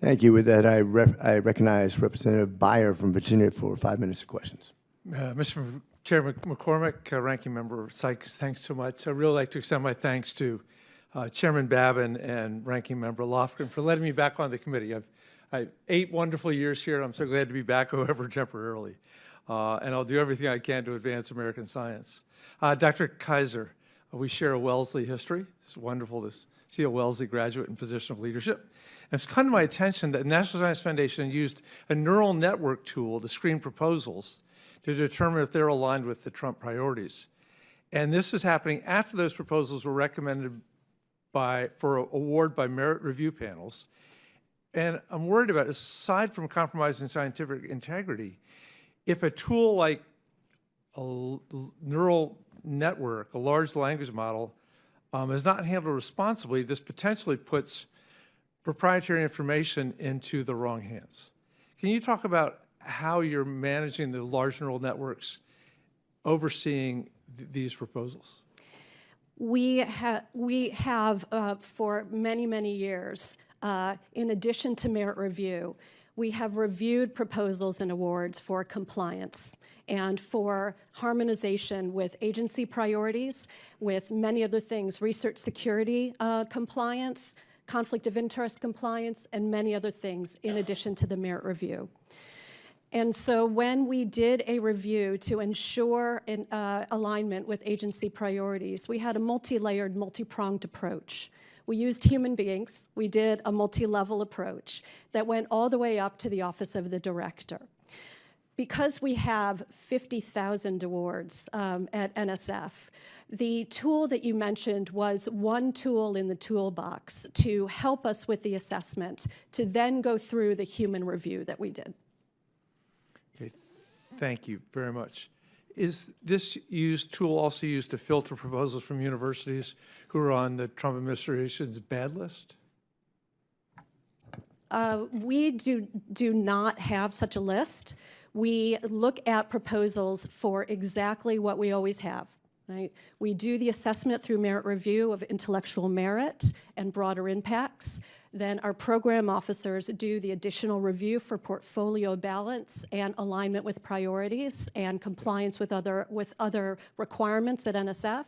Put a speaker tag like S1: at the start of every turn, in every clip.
S1: Thank you. With that, I recognize Representative Beyer from Virginia for 5 minutes of questions.
S2: Mr. Chairman McCormick, Ranking Member Sykes, thanks so much. I'd really like to extend my thanks to Chairman Babin and Ranking Member Lofgren for letting me back on the committee. I've 8 wonderful years here, and I'm so glad to be back, however temporarily. And I'll do everything I can to advance American science. Dr. Kaiser, we share a Wellesley history. It's wonderful to see a Wellesley graduate in position of leadership. And it's come to my attention that the National Science Foundation used a neural network tool to screen proposals to determine if they're aligned with the Trump priorities. And this is happening after those proposals were recommended for award by merit review panels. And I'm worried about, aside from compromising scientific integrity, if a tool like a neural network, a large language model, is not handled responsibly, this potentially puts proprietary information into the wrong hands. Can you talk about how you're managing the large neural networks overseeing these proposals?
S3: We have for many, many years, in addition to merit review, we have reviewed proposals and awards for compliance and for harmonization with agency priorities, with many other things, research security compliance, conflict of interest compliance, and many other things in addition to the merit review. And so when we did a review to ensure an alignment with agency priorities, we had a multi-layered, multi-pronged approach. We used human beings. We did a multi-level approach that went all the way up to the Office of the Director. Because we have 50,000 awards at NSF, the tool that you mentioned was one tool in the toolbox to help us with the assessment, to then go through the human review that we did.
S2: Okay, thank you very much. Is this tool also used to filter proposals from universities who are on the Trump administration's bad list?
S3: We do not have such a list. We look at proposals for exactly what we always have. Right? We do the assessment through merit review of intellectual merit and broader impacts. Then our program officers do the additional review for portfolio balance and alignment with priorities and compliance with other requirements at NSF.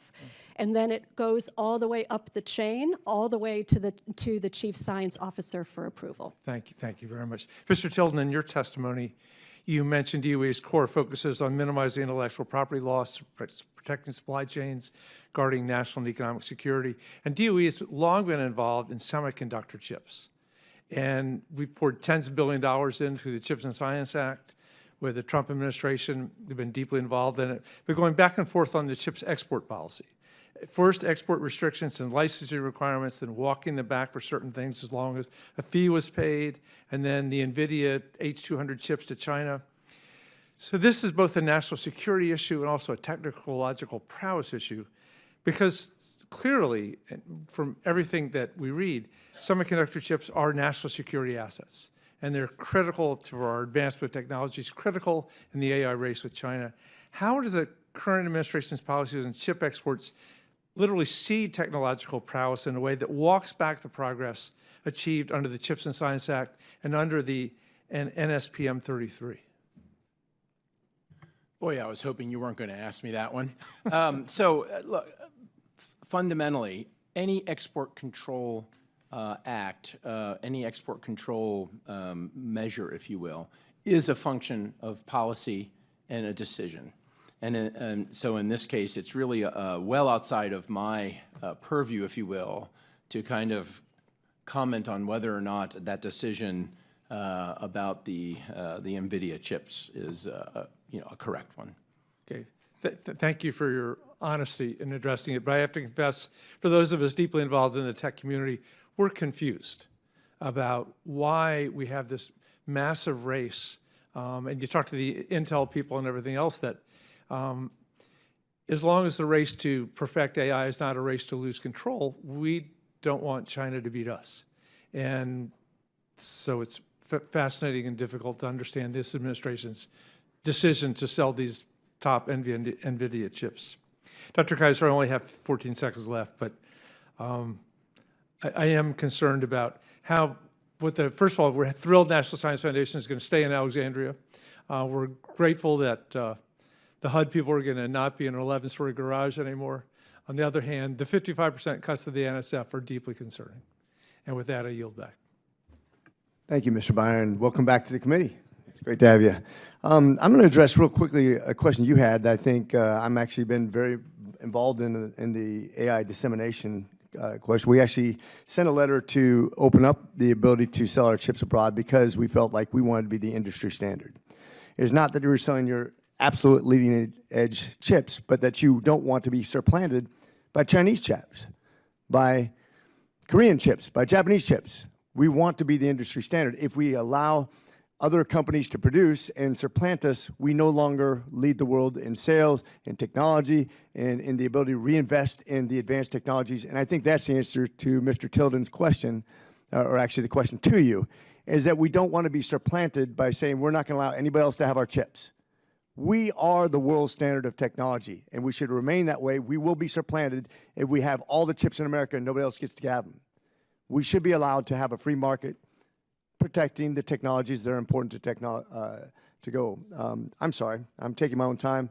S3: And then it goes all the way up the chain, all the way to the Chief Science Officer for approval.
S2: Thank you very much. Mr. Tilden, in your testimony, you mentioned DOE's core focuses on minimizing intellectual property loss, protecting supply chains, guarding national and economic security. And DOE has long been involved in semiconductor chips. And we've poured tens of billions of dollars in through the Chips and Science Act. With the Trump administration, they've been deeply involved in it. But going back and forth on the chips export policy. First, export restrictions and licensing requirements, then walking them back for certain things as long as a fee was paid, and then the NVIDIA H200 chips to China. So this is both a national security issue and also a technological prowess issue, because clearly, from everything that we read, semiconductor chips are national security assets, and they're critical to our advancement of technologies, critical in the AI race with China. How does the current administration's policies on chip exports literally seed technological prowess in a way that walks back the progress achieved under the Chips and Science Act and under the NSPM 33?
S4: Boy, I was hoping you weren't going to ask me that one. Look, fundamentally, any export control act, any export control measure, if you will, is a function of policy and a decision. And so in this case, it's really well outside of my purview, if you will, to kind of comment on whether or not that decision about the NVIDIA chips is a correct one.
S2: Okay, thank you for your honesty in addressing it. But I have to confess, for those of us deeply involved in the tech community, we're confused about why we have this massive race. And you talk to the Intel people and everything else that as long as the race to perfect AI is not a race to lose control, we don't want China to beat us. And so it's fascinating and difficult to understand this administration's decision to sell these top NVIDIA chips. Dr. Kaiser, I only have 14 seconds left, but I am concerned about how first of all, we're thrilled National Science Foundation is going to stay in Alexandria. We're grateful that the HUD people are going to not be in an 11-story garage anymore. On the other hand, the 55% cuts to the NSF are deeply concerning. And with that, I yield back.
S1: Thank you, Mr. Beyer, and welcome back to the committee. It's great to have you. I'm going to address real quickly a question you had that I think I'm actually been very involved in the AI dissemination question. We actually sent a letter to open up the ability to sell our chips abroad because we felt like we wanted to be the industry standard. It's not that you were selling your absolute leading edge chips, but that you don't want to be supplanted by Chinese chips, by Korean chips, by Japanese chips. We want to be the industry standard. If we allow other companies to produce and supplant us, we no longer lead the world in sales, in technology, and in the ability to reinvest in the advanced technologies. And I think that's the answer to Mr. Tilden's question, or actually the question to you, is that we don't want to be supplanted by saying we're not going to allow anybody else to have our chips. We are the world standard of technology, and we should remain that way. We will be supplanted if we have all the chips in America and nobody else gets to have them. We should be allowed to have a free market protecting the technologies that are important to go. I'm sorry, I'm taking my own time.